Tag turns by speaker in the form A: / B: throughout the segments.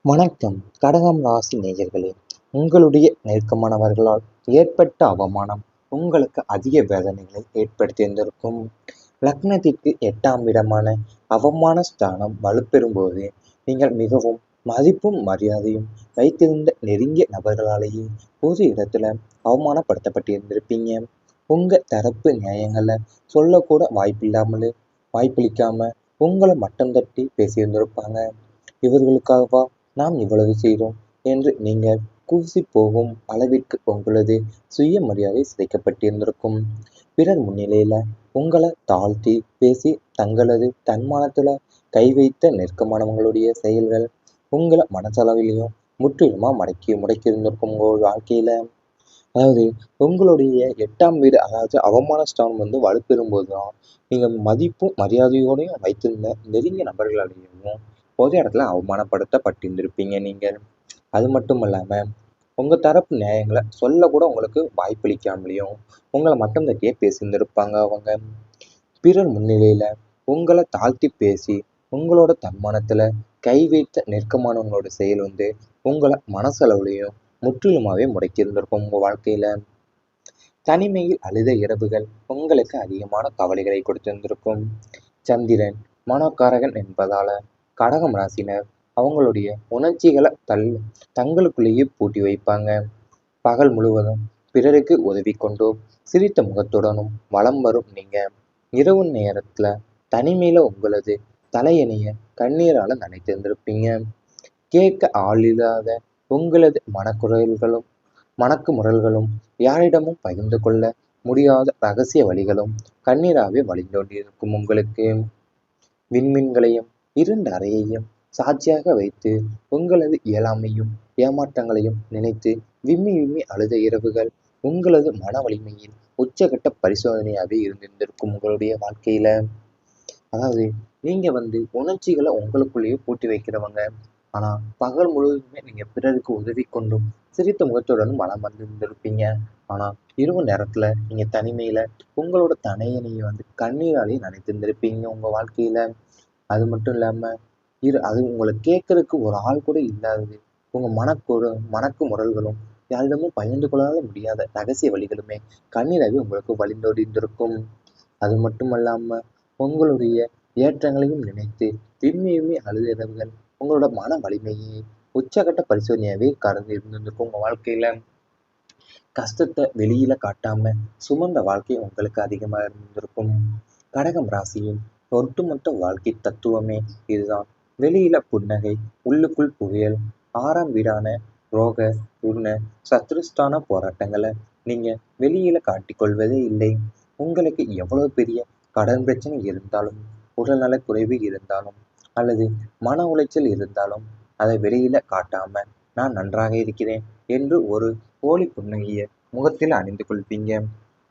A: வணக்கம். கடகம் ராசி நேயர்களே, உங்களுடைய நெருக்கமானவர்களால் ஏற்பட்ட அவமானம் உங்களுக்கு அதிக வேதனைகளை ஏற்படுத்தியிருந்திருக்கும். லக்னத்திற்கு 8ஆம் இடமான அவமான ஸ்தானம் வலுப்பெறும்போது நீங்கள் மிகவும் மதிப்பும் மரியாதையும் வைத்திருந்த நெருங்கிய நபர்களாலேயே பொது இடத்துல அவமானப்படுத்தப்பட்டிருந்திருப்பீங்க. உங்க தரப்பு நியாயங்களை சொல்லக்கூட வாய்ப்பளிக்காம உங்களை மட்டம் தட்டி பேசியிருந்திருப்பாங்க. இவர்களுக்காகவா நாம் இவ்வளவு செய்தோம் என்று நீங்கள் கூசி போகும் அளவிற்கு உங்களது சுயமரியாதை சிதைக்கப்பட்டிருந்திருக்கும். பிறர் முன்னிலையில உங்களை தாழ்த்தி பேசி தங்களது தன்மானத்துல கை வைத்த நெருக்கமானவங்களுடைய செயல்கள் உங்களை மனசளவிலையும் முற்றிலுமா முடக்கி இருந்திருக்கும் உங்களோட வாழ்க்கையில. அதாவது உங்களுடைய 8ஆம் வீடு, அதாவது அவமான ஸ்தானம் வலுப்பெறும்போது தான் நீங்கள் மதிப்பும் மரியாதையோடையும் வைத்திருந்த நெருங்கிய நபர்களாலேயும் பொது இடத்துல அவமானப்படுத்தப்பட்டிருந்திருப்பீங்க நீங்கள். அது மட்டும் இல்லாமல் உங்கள் தரப்பு நியாயங்களை சொல்ல கூட உங்களுக்கு வாய்ப்பளிக்காமலேயும் உங்களை மட்டம் தட்டியே பேசியிருந்திருப்பாங்க அவங்க. பிறர் முன்னிலையில் உங்களை தாழ்த்தி பேசி உங்களோட தன்மானத்தில் கை வைத்த நெருக்கமானவங்களோட செயல் உங்களை மனசளவுலையும் முற்றிலுமாவே முடக்கியிருந்திருக்கும் உங்கள் வாழ்க்கையில். தனிமையில் அழுத இரவுகள் உங்களுக்கு அதிகமான கவலைகளை கொடுத்திருந்திருக்கும். சந்திரன் மனோகாரகன் என்பதால கடகம் ராசினர் அவங்களுடைய உணர்ச்சிகளை தங்களுக்குள்ளேயே பூட்டி வைப்பாங்க. பகல் முழுவதும் பிறருக்கு உதவி கொண்டோ சிரித்த முகத்துடனும் வலம் வரும் நீங்க இரவு நேரத்துல தனிமையில உங்களது தலையணிய கண்ணீரால நனைத்திருந்திருப்பீங்க. கேட்க ஆளில்லாத உங்களது மணக்கு முரல்களும் யாரிடமும் பகிர்ந்து கொள்ள முடியாத ரகசிய வழிகளும் கண்ணீராகவே வழிந்தோண்டிருக்கும் உங்களுக்கு. விண்மீன்களையும் இருண்ட அறையையும் சாட்சியாக வைத்து உங்களது இயலாமையும் ஏமாற்றங்களையும் நினைத்து விம்மி விம்மி அழுத இரவுகள் உங்களது மன வலிமையின் உச்சகட்ட பரிசோதனையாகவே இருந்திருந்திருக்கும் உங்களுடைய வாழ்க்கையில. அதாவது நீங்க உணர்ச்சிகளை உங்களுக்குள்ளேயே பூட்டி வைக்கிறவங்க. ஆனா பகல் முழுவதுமே நீங்க பிறருக்கு உதவி கொண்டும் சிரித்த முகத்துடனும் வளம் வந்திருந்திருப்பீங்க. ஆனா இரவு நேரத்துல நீங்க தனிமையில உங்களோட தனையனையை கண்ணீராலேயே நனைத்திருந்திருப்பீங்க உங்க வாழ்க்கையில. அது மட்டும் இல்லாம அது உங்களை கேட்கறதுக்கு ஒரு ஆள் கூட இல்லாதது. உங்க மணக்கு முரல்களும் யாரிடமும் பகிர்ந்து கொள்ளாத முடியாத ரகசிய வழிகளுமே கண்ணீராகவே உங்களுக்கு வழிந்தோடிந்திருக்கும். அது மட்டுமல்லாம உங்களுடைய ஏற்றங்களையும் நினைத்து விம்மி விம்மி அழுத இரவுகள் உங்களோட மன வலிமையை உச்சகட்ட பரிசோதனையாவே கடந்து இருந்திருக்கும் உங்க வாழ்க்கையில. கஷ்டத்தை வெளியில காட்டாம சுமந்த வாழ்க்கை உங்களுக்கு அதிகமாக இருந்திருக்கும். கடகம் ராசியின் ஒட்டுமொத்த வாழ்க்கை தத்துவமே இதுதான். வெளியில புன்னகை, உள்ளுக்குள் புயல். 6ஆம் வீடான ரோக ருண சத்ருஸ்தான போராட்டங்களை நீங்க வெளியில காட்டிக்கொள்வதே இல்லை. உங்களுக்கு எவ்வளவு பெரிய கடன் பிரச்சனை இருந்தாலும், உடல்நல குறைவு இருந்தாலும், அல்லது மன உளைச்சல் இருந்தாலும் அதை வெளியில காட்டாம நான் நன்றாக இருக்கிறேன் என்று ஒரு போலி புன்னகையை முகத்தில் அணிந்து கொள்வீங்க.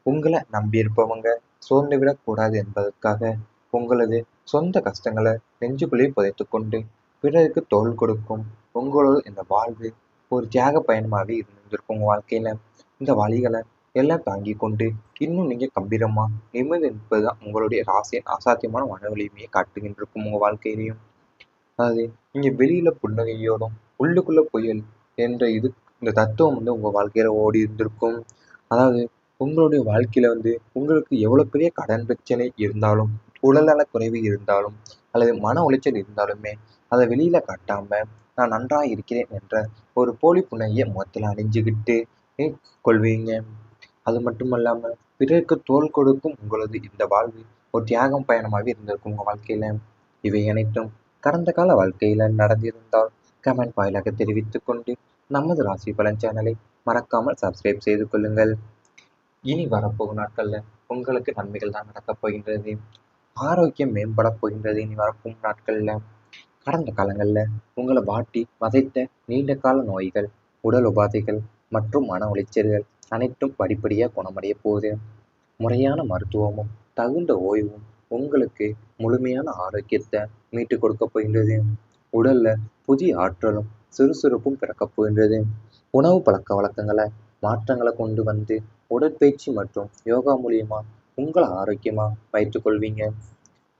A: உங்களை நம்பியிருப்பவங்க சோர்ந்து விடக்கூடாது என்பதற்காக உங்களது சொந்த கஷ்டங்களை நெஞ்சுக்குள்ளே புதைத்து கொண்டு பிறருக்கு தோள் கொடுக்கும் உங்களோட இந்த வாழ்வு ஒரு தியாக பயணமாகவே இருந்திருக்கும் உங்க வாழ்க்கையில. இந்த வழிகளை எல்லாம் தாங்கி கொண்டு இன்னும் நீங்க கம்பீரமா நிமிர்ந்து நிற்பதுதான் உங்களுடைய ராசியின் அசாத்தியமான மன வலிமையை காட்டுகின்றிருக்கும் உங்க வாழ்க்கையிலையும். அதாவது நீங்க வெளியில புன்னகையோடும் உள்ளுக்குள்ள புயல் என்ற இந்த தத்துவம் உங்க வாழ்க்கையில ஓடி இருந்திருக்கும். அதாவது உங்களுடைய வாழ்க்கையில உங்களுக்கு எவ்வளவு பெரிய கடன் பிரச்சனை இருந்தாலும், உடல்நல குறைவு இருந்தாலும், அல்லது மன உளைச்சல் இருந்தாலுமே அதை வெளியில காட்டாம நான் நன்றாக இருக்கிறேன் என்ற ஒரு போலி புன்னகையை முகத்தில் அணிஞ்சுக்கிட்டு கொள்வீங்க. அது மட்டுமல்லாம பிறருக்கு தோள் கொடுக்கும் உங்களது இந்த வாழ்வு ஒரு தியாகம் பயணமாகவே இருந்திருக்கும் உங்க வாழ்க்கையில. இவை அனைத்தும் கடந்த கால வாழ்க்கையில நடந்திருந்தால் கமெண்ட் வாயிலாக தெரிவித்துக் கொண்டு நமது ராசி பலன் சேனலை மறக்காமல் சப்ஸ்கிரைப் செய்து கொள்ளுங்கள். இனி வரப்போகும் நாட்கள்ல உங்களுக்கு நன்மைகள் தான் நடக்கப் போகின்றது. ஆரோக்கியம் மேம்பட போகின்றது இனி வரப்போகும் நாட்கள்ல. கடந்த காலங்கள்ல உங்களை வாட்டி வதைத்த நீண்ட கால நோய்கள், உடல் உபாதைகள் மற்றும் மன உளைச்சல்கள் அனைத்தும் படிப்படியாக குணமடைய போகுது. முறையான மருத்துவமும் தகுந்த ஓய்வும் உங்களுக்கு முழுமையான ஆரோக்கியத்தை மீட்டு கொடுக்க போகின்றது. உடல்ல புதிய ஆற்றலும் சுறுசுறுப்பும் பிறக்கப் போகின்றது. உணவு பழக்க வழக்கங்களை மாற்றங்களை கொண்டு உடற்பயிற்சி மற்றும் யோகா மூலியமா உங்களை ஆரோக்கியமா வைத்துக் கொள்வீங்க.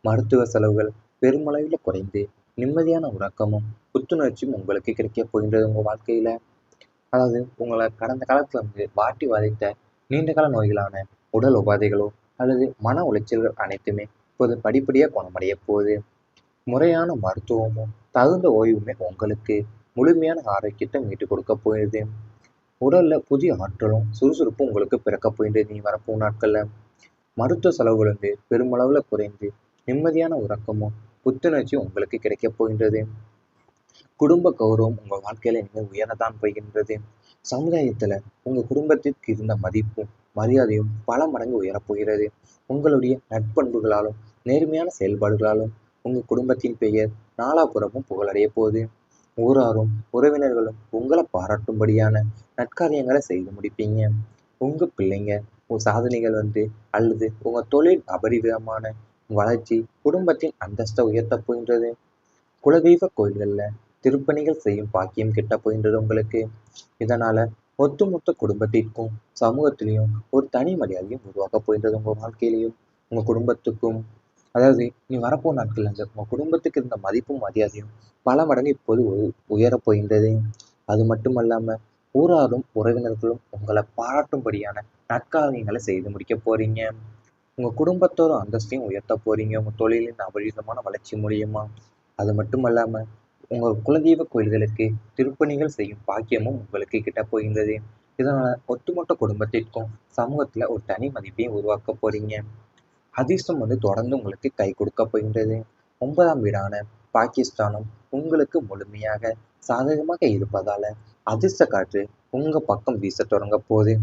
A: மருத்துவ செலவுகள் பெருமளவில் குறைந்து நிம்மதியான உறக்கமும் புத்துணர்ச்சியும் உங்களுக்கு கிடைக்க போகின்றது உங்கள் வாழ்க்கையில். அதாவது உங்களை கடந்த காலத்தில் வாட்டி வதைத்த நீண்டகால நோய்களான உடல் உபாதைகளோ அல்லது மன உளைச்சல்கள் அனைத்துமே இப்போது படிப்படியாக குணமடைய போகுது. முறையான மருத்துவமும் தகுந்த ஓய்வுமே உங்களுக்கு முழுமையான ஆரோக்கியத்தை மீட்டுக் கொடுக்க போயிடுது. உடல்ல புதிய ஆற்றலும் சுறுசுறுப்பும் உங்களுக்கு பிறக்க போயிடுது. நீ வரப்போகும் நாட்கள்ல மருத்துவ செலவுகள் பெருமளவுல குறைந்து நிம்மதியான உறக்கமும் புத்துணர்ச்சியும் உங்களுக்கு கிடைக்கப் போகின்றது. குடும்ப கௌரவம் உங்க வாழ்க்கையில உயரதான் போகின்றது. சமுதாயத்துல உங்க குடும்பத்திற்கு இருந்த மதிப்பும் மரியாதையும் பல மடங்கு உயரப்போகிறது. உங்களுடைய நட்பண்புகளாலும் நேர்மையான செயல்பாடுகளாலும் உங்க குடும்பத்தின் பெயர் நாலாபுறமும் புகழடைய போகுது. ஊராரும் உறவினர்களும் உங்களை பாராட்டும்படியான நற்காரியங்களை செய்து முடிப்பீங்க. உங்க பிள்ளைங்க உங்க சாதனைகள் அல்லது உங்க தொழில் அபரிவிதமான வளர்ச்சி குடும்பத்தின் அந்தஸ்தை உயர்த்த போகின்றது. குலதெய்வ கோயில்கள்ல திருப்பணிகள் செய்யும் பாக்கியம் கிட்ட போகின்றது உங்களுக்கு. இதனால ஒட்டுமொத்த குடும்பத்திற்கும் சமூகத்திலையும் ஒரு தனி மரியாதையும் உருவாக்க போகின்றது உங்க வாழ்க்கையிலையும் உங்க குடும்பத்துக்கும். அதாவது நீ வரப்போ நாட்கள் உங்க குடும்பத்துக்கு இருந்த மதிப்பும் மரியாதையும் பல மடங்கு இப்போது உயரப் போகின்றது. அது மட்டுமல்லாம ஊராரும் உறவினர்களும் உங்களை பாராட்டும்படியான நற்காரியங்களை செய்து முடிக்க போறீங்க. உங்க குடும்பத்தோட அந்தஸ்தையும் உயர்த்த போறீங்க உங்க தொழிலின் அபரிதமான வளர்ச்சி மூலியமா. அது மட்டுமல்லாம உங்க குலதெய்வ கோயில்களுக்கு திருப்பணிகள் செய்யும் பாக்கியமும் உங்களுக்கு கிட்ட போகின்றது. இதனால ஒட்டுமொத்த குடும்பத்திற்கும் சமூகத்துல ஒரு தனி மதிப்பையும் உருவாக்க போறீங்க. அதிர்ஷ்டம் தொடர்ந்து உங்களுக்கு கை கொடுக்க போகின்றது. 9ஆம் வீடான பாகிஸ்தானம் உங்களுக்கு முழுமையாக சாதகமாக இருப்பதால அதிர்ஷ்ட காற்று உங்க பக்கம் வீச தொடங்க போது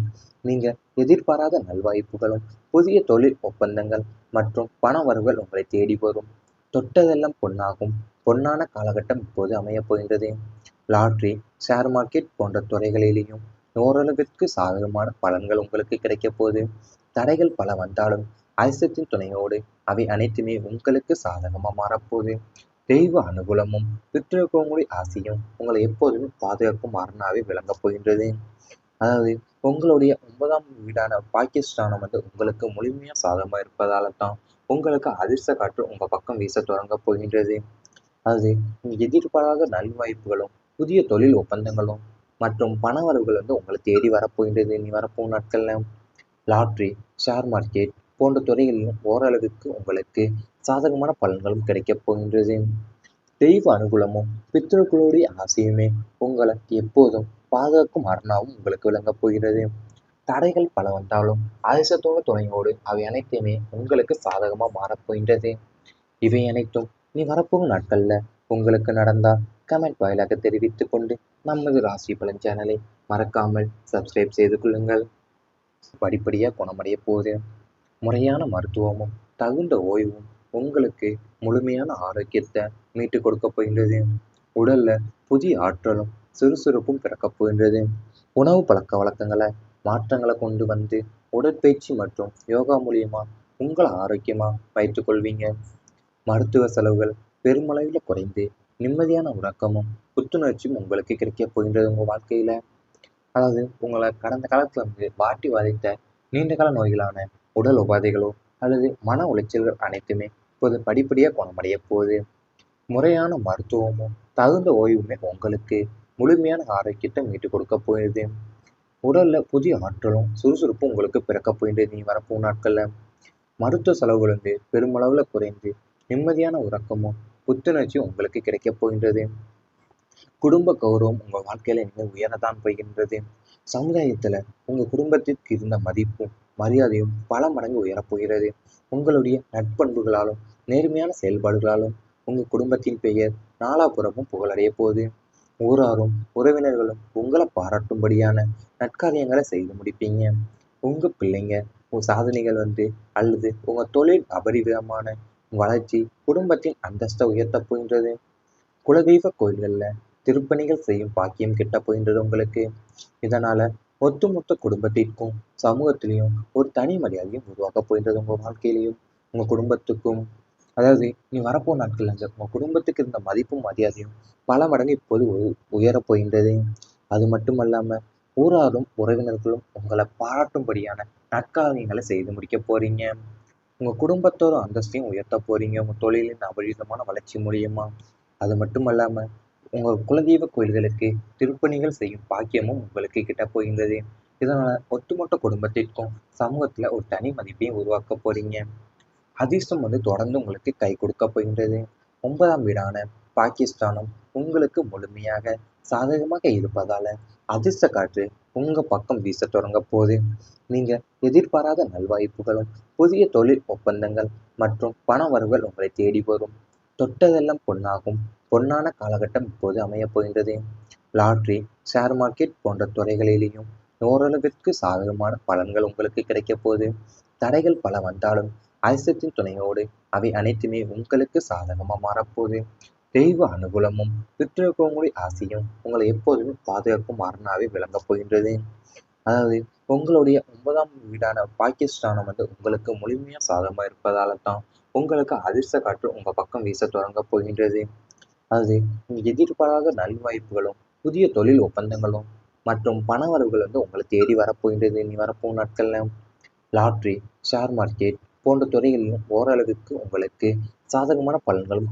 A: நீங்க எதிர்பாராத நல்வாய்ப்புகளும் புதிய தொழில் ஒப்பந்தங்கள் மற்றும் பண வரவுகள் உங்களை தேடி வரும். தொட்டதெல்லாம் பொன்னாகும் பொன்னான காலகட்டம் இப்போது அமையப் போகின்றது. லாட்ரி, ஷேர் மார்க்கெட் போன்ற துறைகளிலேயும் ஓரளவிற்கு சாதகமான பலன்கள் உங்களுக்கு கிடைக்க போகுது. தடைகள் பல வந்தாலும் அதிர்ஷ்டத்தின் துணையோடு அவை அனைத்துமே உங்களுக்கு சாதகமா மாறப்போகுது. தெய்வ அனுகூலமும் பித்ருக்களுடைய ஆசையும் உங்களை எப்போதுமே பாதுகாக்கும் அரணாவே விளங்கப் போகின்றது. அதாவது உங்களுடைய 9ஆம் வீடான பாகிஸ்தானம் உங்களுக்கு முழுமையா சாதகமா இருப்பதால தான் உங்களுக்கு அதிர்ஷ்ட காற்று உங்க பக்கம் வீச தொடங்க போகின்றது. அது எதிர்பாராத நல்வாய்ப்புகளும் புதிய தொழில் ஒப்பந்தங்களும் மற்றும் பணவரவுகள் உங்களை தேடி வரப்போகின்றது. நீ வரப்போகும் நாட்கள்ல லாட்ரி, ஷேர் மார்க்கெட் போன்ற துறைகளிலும் ஓரளவுக்கு உங்களுக்கு சாதகமான பலன்களும் கிடைக்கப் போகின்றது. தெய்வ அனுகூலமும் பித்ருக்களுடைய ஆசையுமே உங்களை எப்போதும் பாதுகாக்கும் அரணாவும் உங்களுக்கு விளங்கப் போகிறது. தடைகள் பல வந்தாலும் அதிர்ஷ்டத்தோட துணையோடு அவை அனைத்தையுமே உங்களுக்கு சாதகமா மாறப்போகின்றது. இவை அனைத்தும் நீ வரப்போகும் நாட்கள்ல உங்களுக்கு நடந்தால் கமெண்ட் வாயிலாக தெரிவித்துக் கொண்டு நமது ராசி பலன் சேனலை மறக்காமல் சப்ஸ்கிரைப் செய்து கொள்ளுங்கள். படிப்படியாக குணமடைய போகுது. முறையான மருத்துவமும் தகுந்த ஓய்வும் உங்களுக்கு முழுமையான ஆரோக்கியத்தை மீட்டு கொடுக்க போகின்றது. உடல்ல புதிய ஆற்றலும் சுறுசுறுப்பும் பிறக்கப் போகின்றது. உணவு பழக்க வழக்கங்களை மாற்றங்களை கொண்டு உடற்பயிற்சி மற்றும் யோகா மூலியமா உங்களை ஆரோக்கியமா வைத்துக் கொள்வீங்க. மருத்துவ செலவுகள் பெருமளவில் குறைந்து நிம்மதியான உறக்கமும் புத்துணர்ச்சியும் உங்களுக்கு கிடைக்கப் போகின்றது உங்க வாழ்க்கையில. அதாவது உங்களை கடந்த காலத்துல வாட்டி வதைத்த நீண்டகால நோய்களான உடல் உபாதைகளோ அல்லது மன உளைச்சல்கள் அனைத்துமே இப்போது படிப்படியாக குணமடைய போகுது. முறையான மருத்துவமும் தகுந்த ஓய்வுமே உங்களுக்கு முழுமையான ஆரோக்கியத்தை மீட்டு கொடுக்க போயிடுது. உடல்ல புதிய ஆற்றலும் சுறுசுறுப்பும் உங்களுக்கு பிறக்க போயிடுது. நீ வரப்போகும் நாட்கள்ல மருத்துவ செலவுகள் பெருமளவுல குறைந்து நிம்மதியான உறக்கமும் புத்துணர்ச்சியும் உங்களுக்கு கிடைக்கப் போகின்றது. குடும்ப கௌரவம் உங்க வாழ்க்கையில உயரதான் போகின்றது. சமுதாயத்துல உங்க குடும்பத்திற்கு இருந்த மதிப்பும் மரியாதையும் பல மடங்கு உயரப்போகிறது. உங்களுடைய நட்பண்புகளாலும் நேர்மையான செயல்பாடுகளாலும் உங்க குடும்பத்தின் பெயர் நாலாபுறமும் புகழடைய போகுது. ஊராரும் உறவினர்களும் உங்களை பாராட்டும்படியான நற்காரியங்களை செய்து முடிப்பீங்க. உங்க பிள்ளைங்க உங்க சாதனைகள் அல்லது உங்க தொழில் அபரிவிதமான வளர்ச்சி குடும்பத்தின் அந்தஸ்தை உயர்த்த போகின்றது. குலதெய்வ கோயில்கள்ல திருப்பணிகள் செய்யும் பாக்கியம் கிட்ட போகின்றது உங்களுக்கு. இதனால ஒட்டுமொத்த குடும்பத்திற்கும் சமூகத்திலையும் ஒரு தனி மரியாதையும் உருவாக்க போகின்றது உங்க வாழ்க்கையிலையும் உங்க குடும்பத்துக்கும். அதாவது நீ வரப்போ நாட்கள் உங்க குடும்பத்துக்கு இருந்த மதிப்பும் மரியாதையும் பல மடங்கு இப்போது உயரப் போகின்றது. அது மட்டுமல்லாம ஊராரும் உறவினர்களும் உங்களை பாராட்டும்படியான நற்காரியங்களை செய்து முடிக்க போறீங்க. உங்க குடும்பத்தோட அந்தஸ்தையும் உயர்த்த போறீங்க உங்க தொழிலின் அபரிதமான வளர்ச்சி மூலியமா. அது மட்டும் அல்லாமல் உங்கள் குலதெய்வ கோயில்களுக்கு திருப்பணிகள் செய்யும் பாக்கியமும் உங்களுக்கு கிட்ட போகின்றது. இதனால் ஒட்டுமொத்த குடும்பத்திற்கும் சமூகத்தில் ஒரு தனி மதிப்பையும் உருவாக்க போறீங்க. அதிர்ஷ்டம் தொடர்ந்து உங்களுக்கு கை கொடுக்க போகின்றது. 9ஆம் வீடான பாகிஸ்தானம் உங்களுக்கு முழுமையாக சாதகமாக இருப்பதால அதிர்ஷ்ட காற்று உங்க பக்கம் வீச தொடங்க போது. நீங்க எதிர்பாராத நல்வாய்ப்புகளும் புதிய தொழில் ஒப்பந்தங்கள் மற்றும் பண வரவுகள் உங்களை தேடி வரும். தொட்டதெல்லாம் பொன்னாகும் பொன்னான காலகட்டம் இப்போது அமையப் போகின்றது. லாட்ரி, ஷேர் மார்க்கெட் போன்ற துறைகளிலேயும் ஓரளவிற்கு சாதகமான பலன்கள் உங்களுக்கு கிடைக்க போகுது. தடைகள் பல வந்தாலும் அதிர்ஷ்டத்தின் துணையோடு அவை அனைத்துமே உங்களுக்கு சாதகமாக மாறப்போகுது. தெய்வ அனுகூலமும் பெற்றோர்களுடைய ஆசையும் உங்களை எப்போதுமே பாதுகாக்கும் அரணாவே விளங்கப் போகின்றது. அதாவது உங்களுடைய 9ஆம் வீடான பாகிஸ்தானம் உங்களுக்கு முழுமையாக சாதகமாக இருப்பதால தான் உங்களுக்கு அதிர்ஷ்ட காற்று உங்கள் பக்கம் வீச தொடங்க போகின்றது. அது எதிர்பாராத நல்வாய்ப்புகளும் புதிய தொழில் ஒப்பந்தங்களும் மற்றும் பண வரவுகள் உங்களை தேடி வரப்போகின்றது. இனி வரப்போகும் நாட்கள்ல லாட்ரி, ஷேர் மார்க்கெட் போன்ற துறைகளிலும் ஓரளவுக்கு உங்களுக்கு சாதகமான பலன்களும்